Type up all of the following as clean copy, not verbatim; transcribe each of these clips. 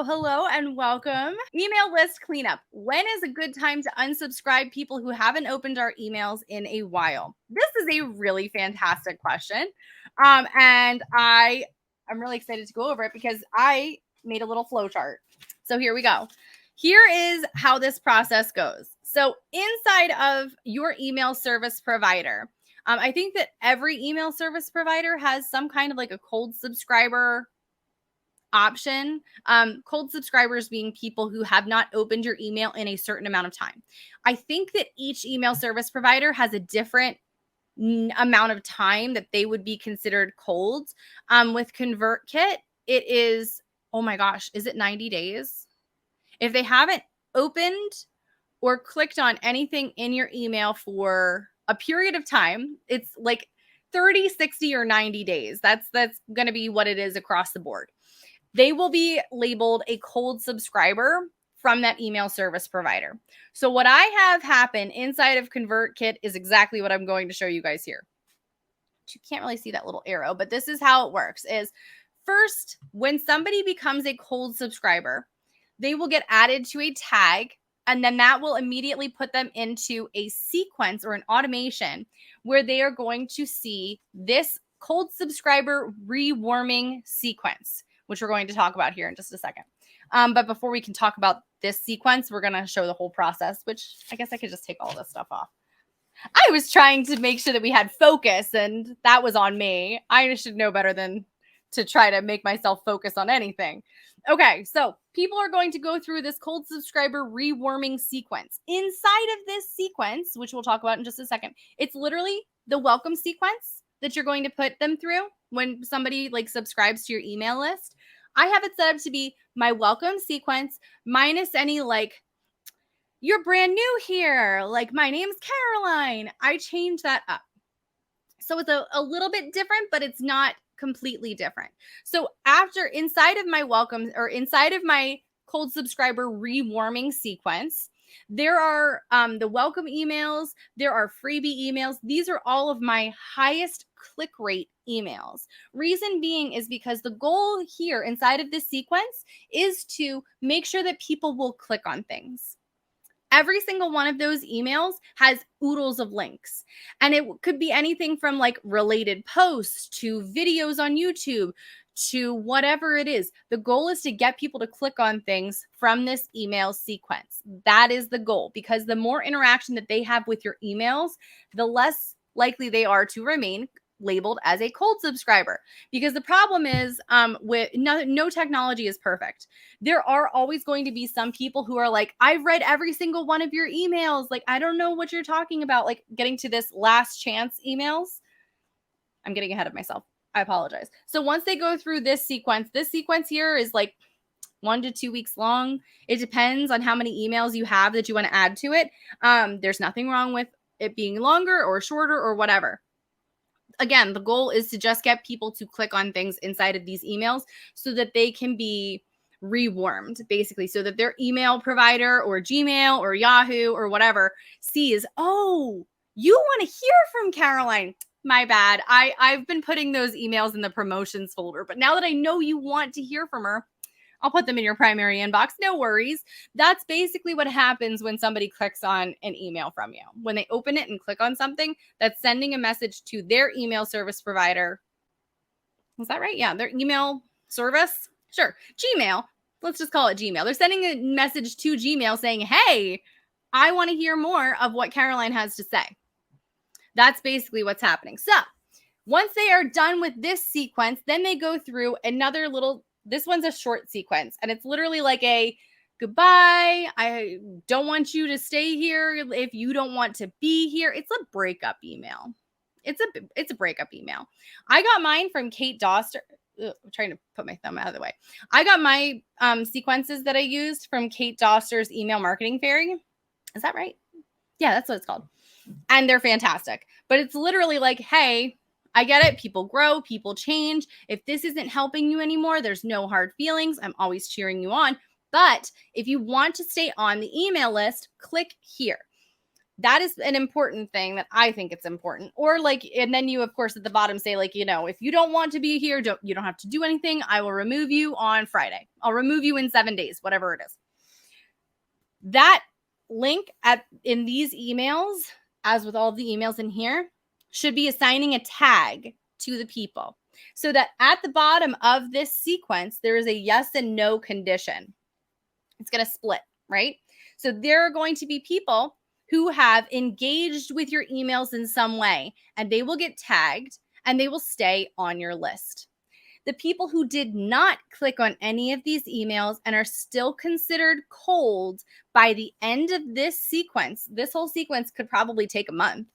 Hello, and welcome. Email list cleanup. When is a good time to unsubscribe people who haven't opened our emails in a while? This is a really fantastic question. And I'm really excited to go over it because I made a little flow chart. So here we go. Here is how this process goes. So inside of your email service provider, I think that every email service provider has some kind of like a cold subscriber option. Cold subscribers being people who have not opened your email in a certain amount of time. I think that each email service provider has a different amount of time that they would be considered cold. With ConvertKit, it is, oh my gosh, is it 90 days? If they haven't opened or clicked on anything in your email for a period of time, it's like 30, 60, or 90 days. That's going to be what it is across the board. They will be labeled a cold subscriber from that email service provider. So what I have happen inside of ConvertKit is exactly what I'm going to show you guys here. You can't really see that little arrow, but this is how it works. Is first, when somebody becomes a cold subscriber, they will get added to a tag, and then that will immediately put them into a sequence or an automation where they are going to see this cold subscriber rewarming sequence, which we're going to talk about here in just a second. But before we can talk about this sequence, we're going to show the whole process, which I guess I could just take all this stuff off. I was trying to make sure that we had focus, and that was on me. I should know better than to try to make myself focus on anything. Okay, so people are going to go through this cold subscriber rewarming sequence. Inside of this sequence, which we'll talk about in just a second, it's literally the welcome sequence that you're going to put them through when somebody like subscribes to your email list. I have it set up to be my welcome sequence minus any like, you're brand new here, like my name's Caroline. I changed that up. So it's a little bit different, but it's not completely different. So after inside of my welcome or inside of my cold subscriber rewarming sequence, there are the welcome emails, there are freebie emails. These are all of my highest click rate emails. Reason being is because the goal here inside of this sequence is to make sure that people will click on things. Every single one of those emails has oodles of links, and it could be anything from like related posts to videos on YouTube to whatever it is. The goal is to get people to click on things from this email sequence. That is the goal, because the more interaction that they have with your emails, the less likely they are to remain labeled as a cold subscriber. Because the problem is with no technology is perfect. There are always going to be some people who are like, I've read every single one of your emails. Like, I don't know what you're talking about. Like getting to this last chance emails. I'm getting ahead of myself. I apologize. So once they go through this sequence here is like 1 to 2 weeks long. It depends on how many emails you have that you want to add to it. There's nothing wrong with it being longer or shorter or whatever. Again, the goal is to just get people to click on things inside of these emails so that they can be rewarmed, basically, so that their email provider or Gmail or Yahoo or whatever sees, oh, you want to hear from Caroline. My bad. I've been putting those emails in the promotions folder, but now that I know you want to hear from her, I'll put them in your primary inbox. No worries. That's basically what happens when somebody clicks on an email from you. When they open it and click on something, that's sending a message to their email service provider. Is that right? Yeah, their email service. Sure. Gmail. Let's just call it Gmail. They're sending a message to Gmail saying, hey, I want to hear more of what Caroline has to say. That's basically what's happening. So once they are done with this sequence, then they go through another little, this one's a short sequence, and it's literally like a goodbye. I don't want you to stay here if you don't want to be here. It's a breakup email. It's a breakup email. I got mine from Kate Doster. I'm trying to put my thumb out of the way. I got my sequences that I used from Kate Doster's Email Marketing Fairy. Is that right? Yeah, that's what it's called. And they're fantastic. But it's literally like, hey, I get it. People grow, people change. If this isn't helping you anymore, there's no hard feelings. I'm always cheering you on. But if you want to stay on the email list, click here. That is an important thing that I think it's important. Or like, and then you, of course, at the bottom say like, if you don't want to be here, you don't have to do anything. I will remove you on Friday. I'll remove you in 7 days, whatever it is. That link in these emails, as with all the emails in here, should be assigning a tag to the people so that at the bottom of this sequence, there is a yes and no condition. It's going to split, right? So there are going to be people who have engaged with your emails in some way, and they will get tagged and they will stay on your list. The people who did not click on any of these emails and are still considered cold by the end of this sequence, this whole sequence could probably take a month.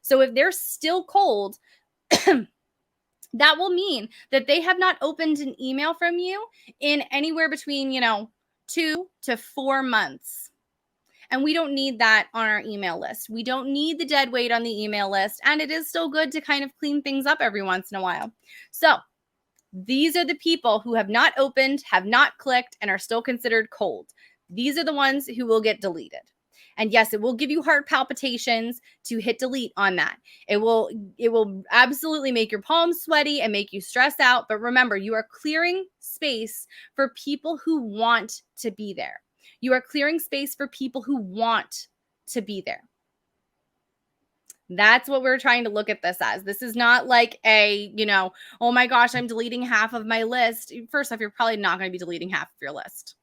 So if they're still cold, that will mean that they have not opened an email from you in anywhere between, 2 to 4 months. And we don't need that on our email list. We don't need the dead weight on the email list. And it is still good to kind of clean things up every once in a while. So these are the people who have not opened, have not clicked, and are still considered cold. These are the ones who will get deleted. And yes, it will give you heart palpitations to hit delete on that. It will absolutely make your palms sweaty and make you stress out. But remember, you are clearing space for people who want to be there. You are clearing space for people who want to be there. That's what we're trying to look at this as. This is not like a, oh my gosh, I'm deleting half of my list. First off, you're probably not going to be deleting half of your list.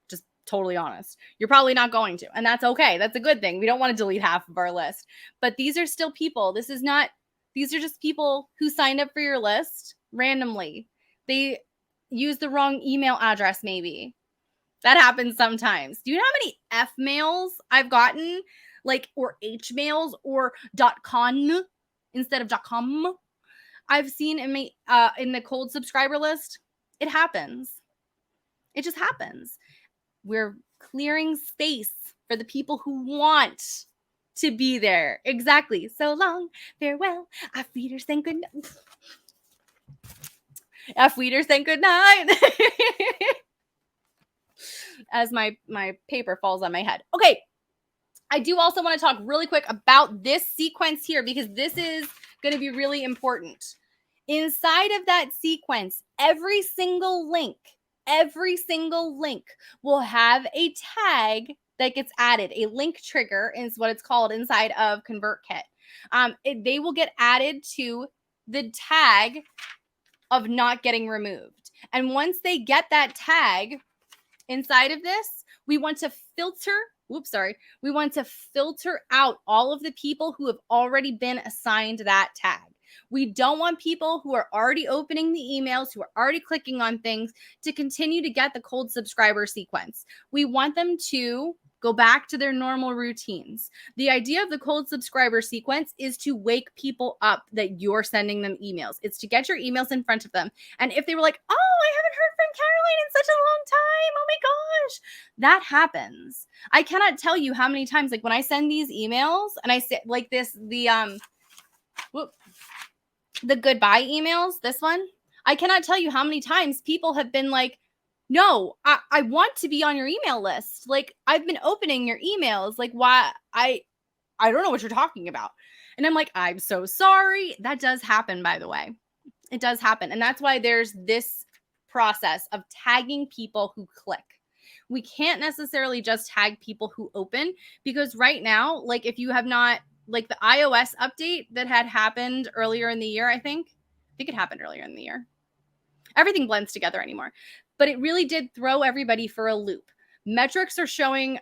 Just totally honest. You're probably not going to. And that's okay. That's a good thing. We don't want to delete half of our list. But these are still people. These are just people who signed up for your list randomly. They used the wrong email address maybe. That happens sometimes. Do you know how many F mails I've gotten? Or H mails or .con instead of .com. I've seen in the cold subscriber list. It happens. It just happens. We're clearing space for the people who want to be there. Exactly. So long, farewell. Auf Wiedersehen, good night. Auf Wiedersehen, good night. As my paper falls on my head. Okay. I do also want to talk really quick about this sequence here because this is going to be really important. Inside of that sequence, every single link will have a tag that gets added. A link trigger is what it's called inside of ConvertKit. They will get added to the tag of not getting removed. And once they get that tag inside of this, we want to filter out all of the people who have already been assigned that tag. We don't want people who are already opening the emails, who are already clicking on things to continue to get the cold subscriber sequence. We want them to go back to their normal routines. The idea of the cold subscriber sequence is to wake people up that you're sending them emails. It's to get your emails in front of them. And if they were like, oh, I haven't heard from Caroline in such a long time. Oh my gosh. That happens. I cannot tell you how many times, when I send these emails and I say the goodbye emails, this one, I cannot tell you how many times people have been like, no, I want to be on your email list. I've been opening your emails. Why? I don't know what you're talking about. And I'm like, I'm so sorry. That does happen, by the way. It does happen. And that's why there's this process of tagging people who click. We can't necessarily just tag people who open because right now, if you have not, the iOS update that had happened earlier in the year, I think it happened earlier in the year. Everything blends together anymore. But it really did throw everybody for a loop. Metrics are showing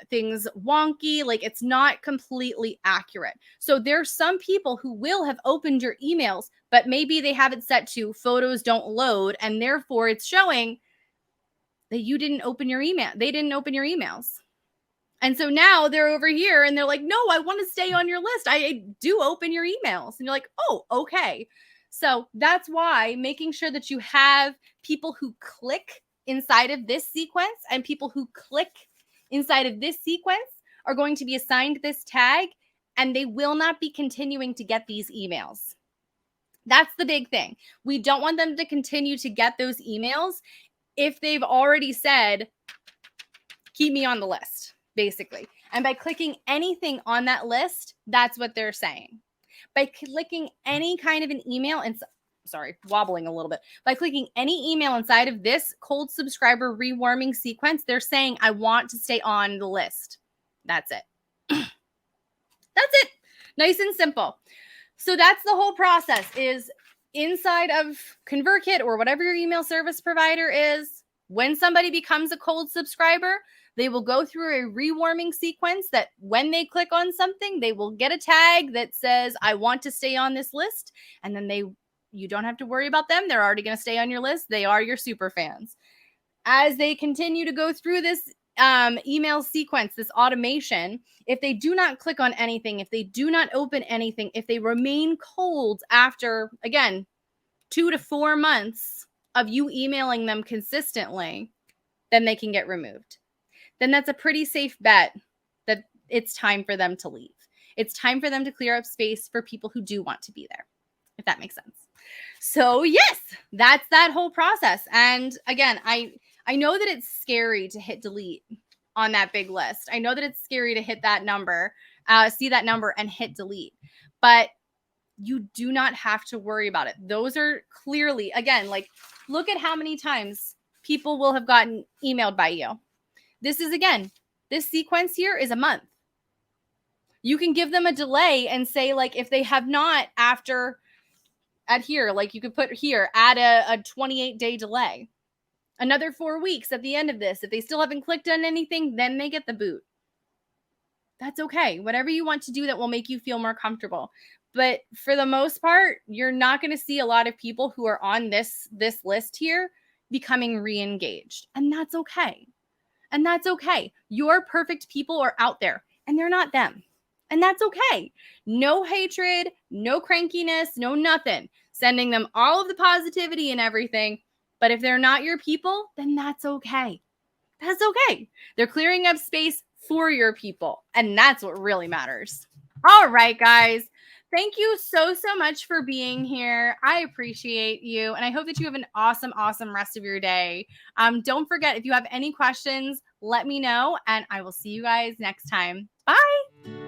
things wonky, it's not completely accurate. So there's some people who will have opened your emails, but maybe they have it set to photos don't load, and therefore it's showing that you didn't open your email. They didn't open your emails. And so now they're over here and they're like, no, I want to stay on your list. I do open your emails. And you're like, oh, okay. So that's why making sure that you have people who click inside of this sequence and people who click inside of this sequence are going to be assigned this tag, and they will not be continuing to get these emails. That's the big thing. We don't want them to continue to get those emails if they've already said, keep me on the list, basically. And by clicking anything on that list, that's what they're saying. By clicking any kind of an email, and wobbling a little bit. By clicking any email inside of this cold subscriber rewarming sequence, they're saying, I want to stay on the list. That's it. That's it. Nice and simple. So that's the whole process, is inside of ConvertKit or whatever your email service provider is. When somebody becomes a cold subscriber, they will go through a rewarming sequence that when they click on something, they will get a tag that says, I want to stay on this list. And then you don't have to worry about them. They're already going to stay on your list. They are your super fans. As they continue to go through this email sequence, this automation, if they do not click on anything, if they do not open anything, if they remain cold after, again, 2 to 4 months of you emailing them consistently, then they can get removed. Then that's a pretty safe bet that it's time for them to leave. It's time for them to clear up space for people who do want to be there, if that makes sense. So yes, that's that whole process. And again, I know that it's scary to hit delete on that big list. I know that it's scary to hit that number, see that number and hit delete. But you do not have to worry about it. Those are clearly, again, like, look at how many times people will have gotten emailed by you. This is, again, this sequence here is a month. You can give them a delay and say, like, if they have not at here, like you could put here, add a 28-day delay. Another 4 weeks at the end of this. If they still haven't clicked on anything, then they get the boot. That's okay. Whatever you want to do that will make you feel more comfortable. But for the most part, you're not going to see a lot of people who are on this list here becoming re-engaged. And that's okay. And that's okay. Your perfect people are out there and they're not them. And that's okay. No hatred, no crankiness, no nothing. Sending them all of the positivity and everything. But if they're not your people, then that's okay. That's okay. They're clearing up space for your people. And that's what really matters. All right, guys. Thank you so much for being here. I appreciate you. And I hope that you have an awesome, awesome rest of your day. Don't forget, if you have any questions, let me know. And I will see you guys next time. Bye.